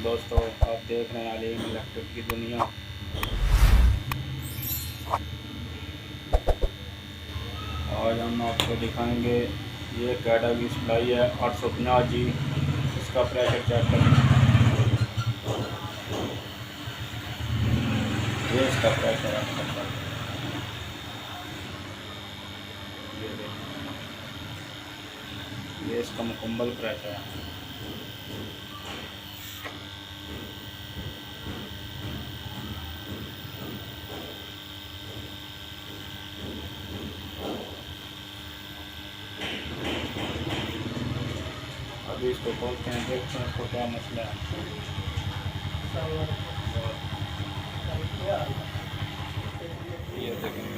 दोस्तों, आप देख रहे हैं अलीम इलेक्ट्रिक की दुनिया। आज हम आपको दिखाएंगे ये कैडा की सप्लाई है 850G। इसका प्रेशर चेक करें। ये इसका प्रेशर है मुकम्मल। ये देखिए, ये इसका मुकम्मल प्रेशर है। अभी इसको खोलते हैं, देखते हैं इसको क्या मसला है। ये देखें,